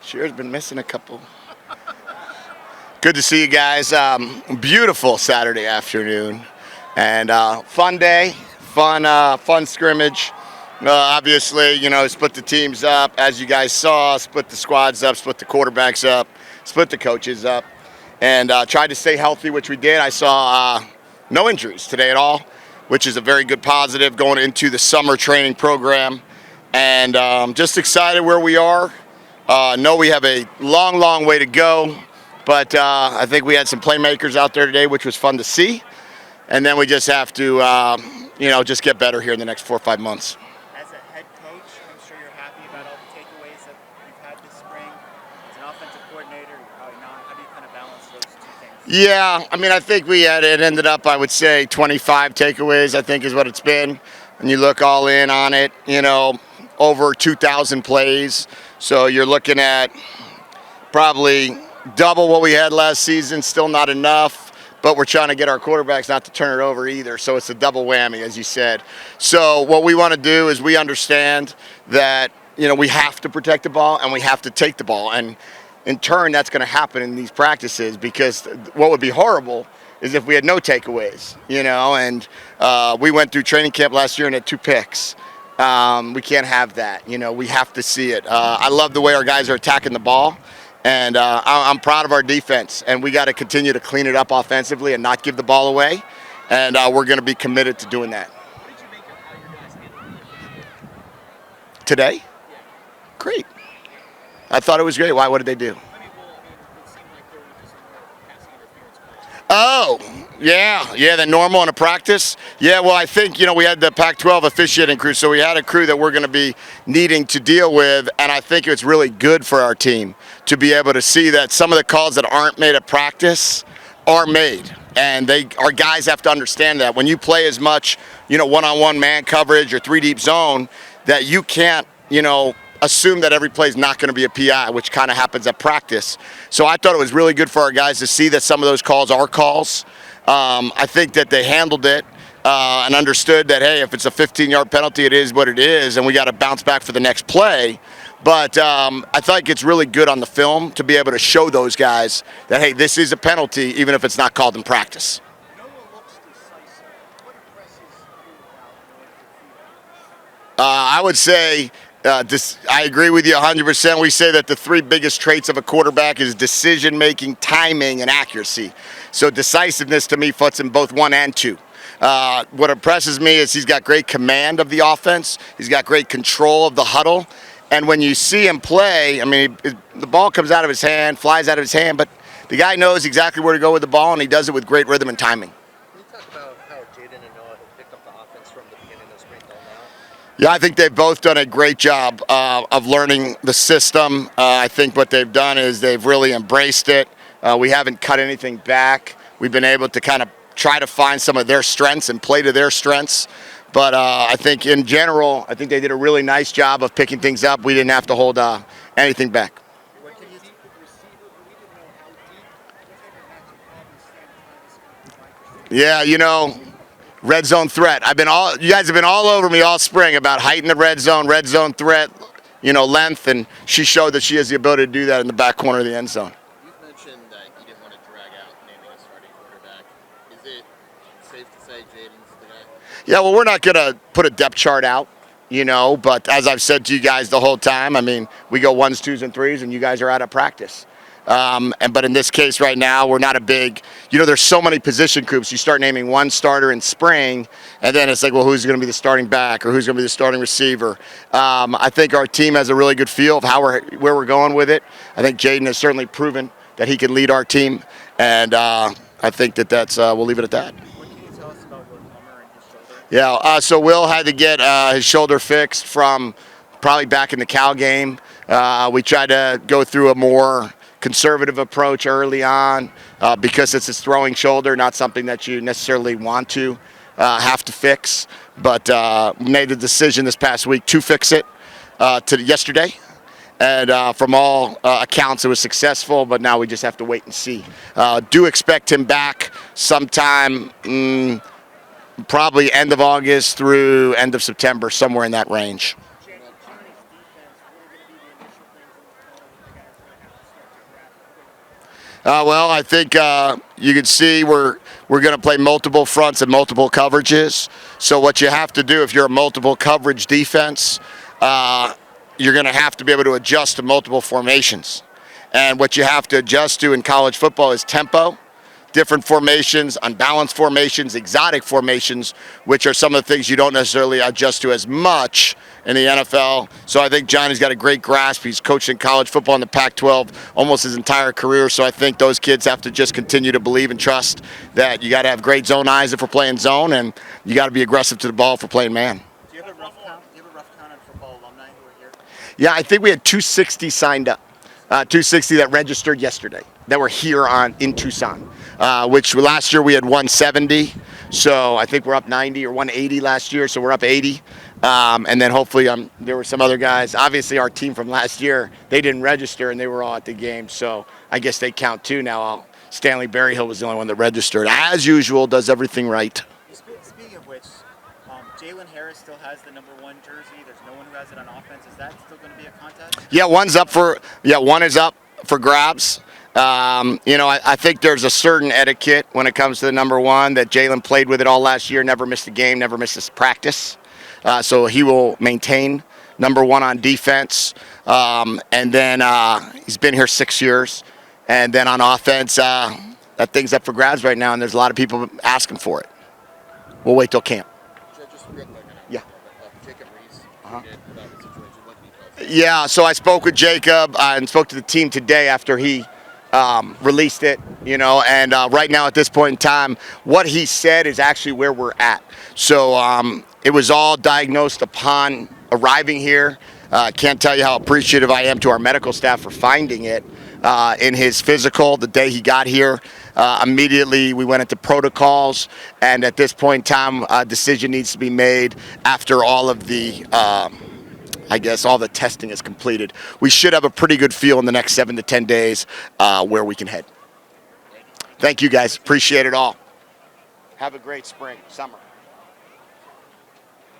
Shear's been missing a couple. Good to see you guys. Beautiful Saturday afternoon, and fun day, fun scrimmage. Obviously, split the teams up as you guys saw, split the squads up, split the quarterbacks up, split the coaches up, and tried to stay healthy, which we did. I saw no injuries today at all, which is a very good positive going into the summer training program, and just excited where we are. Know we have a long way to go, but I think we had some playmakers out there today, which was fun to see, and then we just have to, just get better here in the next 4 or 5 months. As a head coach, I'm sure you're happy about all the takeaways that you've had this spring. As an offensive coordinator, you're probably not. How do you kind of balance those two things? Yeah, I think it ended up, I would say, 25 takeaways, I think is what it's been. When you look all in on it, over 2,000 plays. So you're looking at probably double what we had last season, still not enough, but we're trying to get our quarterbacks not to turn it over either. So it's a double whammy, as you said. So what we want to do is we understand that, we have to protect the ball and we have to take the ball. And in turn, that's going to happen in these practices, because what would be horrible is if we had no takeaways, and we went through training camp last year and had 2 picks. We can't have that. We have to see it. I love the way our guys are attacking the ball, and I'm proud of our defense. And we got to continue to clean it up offensively and not give the ball away. And we're going to be committed to doing that. What did you make of how your guys handled it? Today? Yeah. Great. I thought it was great. Why? What did they do? It seemed like there were just more passing interference calls. Oh, yeah, the normal in a practice. Yeah, well, I think, we had the Pac-12 officiating crew, so we had a crew that we're going to be needing to deal with, and I think it's really good for our team to be able to see that some of the calls that aren't made at practice are made, and our guys have to understand that. When you play as much, one-on-one man coverage or 3-deep zone, that you can't, assume that every play is not going to be a PI, which kind of happens at practice. So I thought it was really good for our guys to see that some of those calls are calls. I think that they handled it and understood that, hey, if it's a 15-yard penalty, it is what it is, and we got to bounce back for the next play. But I think it's really good on the film to be able to show those guys that, hey, this is a penalty, even if it's not called in practice. No one looks decisive. What impresses you I would say, I agree with you 100%. We say that the 3 biggest traits of a quarterback is decision-making, timing, and accuracy. So decisiveness to me fits in both 1 and 2. What impresses me is he's got great command of the offense. He's got great control of the huddle. And when you see him play, the ball comes out of his hand, flies out of his hand, but the guy knows exactly where to go with the ball, and he does it with great rhythm and timing. Can you talk about how Jedd and Noah have picked up the offense from the beginning of spring till now? Yeah, I think they've both done a great job of learning the system. I think what they've done is they've really embraced it. We haven't cut anything back. We've been able to kind of try to find some of their strengths and play to their strengths. But I think in general, I think they did a really nice job of picking things up. We didn't have to hold anything back. What can you deep with the receiver, but we didn't know how deep. Yeah, red zone threat. You guys have been all over me all spring about height in the red zone threat, length, and she showed that she has the ability to do that in the back corner of the end zone. You've mentioned that you didn't want to drag out naming a starting quarterback. Is it safe to say Jadden's the guy? Yeah, well, we're not going to put a depth chart out, but as I've said to you guys the whole time, we go 1s, 2s, and 3s, and you guys are out of practice. But in this case right now, we're not a big, there's so many position groups. You start naming one starter in spring, and then it's like, well, who's going to be the starting back or who's going to be the starting receiver? I think our team has a really good feel of where we're going with it. I think Jadden has certainly proven that he can lead our team, and I think that's we'll leave it at that. What can you tell us about Will Plummer and his shoulder? Yeah, so Will had to get his shoulder fixed from probably back in the Cal game. We tried to go through a more conservative approach early on because it's his throwing shoulder, not something that you necessarily want to have to fix. But made the decision this past week to fix it yesterday. And from all accounts, it was successful, but now we just have to wait and see. Do expect him back sometime, probably end of August through end of September, somewhere in that range. Well, I think you can see we're going to play multiple fronts and multiple coverages. So what you have to do if you're a multiple coverage defense, you're going to have to be able to adjust to multiple formations. And what you have to adjust to in college football is tempo, different formations, unbalanced formations, exotic formations, which are some of the things you don't necessarily adjust to as much in the NFL. So I think Johnny's got a great grasp. He's coached in college football in the Pac-12 almost his entire career. So I think those kids have to just continue to believe and trust that you got to have great zone eyes if we're playing zone, and you got to be aggressive to the ball if we're playing man. Do you have a rough count? Do you have a rough count on football alumni who are here? Yeah, I think we had 260 signed up. 260 that registered yesterday that were here in Tucson, which last year we had 170. So I think we're up 90 or 180 last year, so we're up 80. And then hopefully there were some other guys. Obviously our team from last year, they didn't register and they were all at the game, so I guess they count too now. Stanley Berryhill was the only one that registered. As usual, does everything right. Speaking of which, Jalen Harris still has the #1 jersey. There's no one who has it on offense. Is that still going to be a contest? Yeah, one is up for grabs. I think there's a certain etiquette when it comes to the #1 that Jalen played with it all last year, never missed a game, never missed a practice. So he will maintain #1 on defense. And then he's been here 6 years. And then on offense, that thing's up for grabs right now, and there's a lot of people asking for it. We'll wait till camp. Just real quick. Yeah. Jacob Reese. About the situation. What details? Yeah, so I spoke with Jacob and spoke to the team today after he released it, and right now at this point in time, what he said is actually where we're at. So it was all diagnosed upon arriving here. Can't tell you how appreciative I am to our medical staff for finding it in his physical the day he got here. Immediately we went into protocols, and at this point in time, a decision needs to be made after all of the all the testing is completed. We should have a pretty good feel in the next 7 to 10 days where we can head. Thank you guys. Appreciate it all. Have a great spring, summer.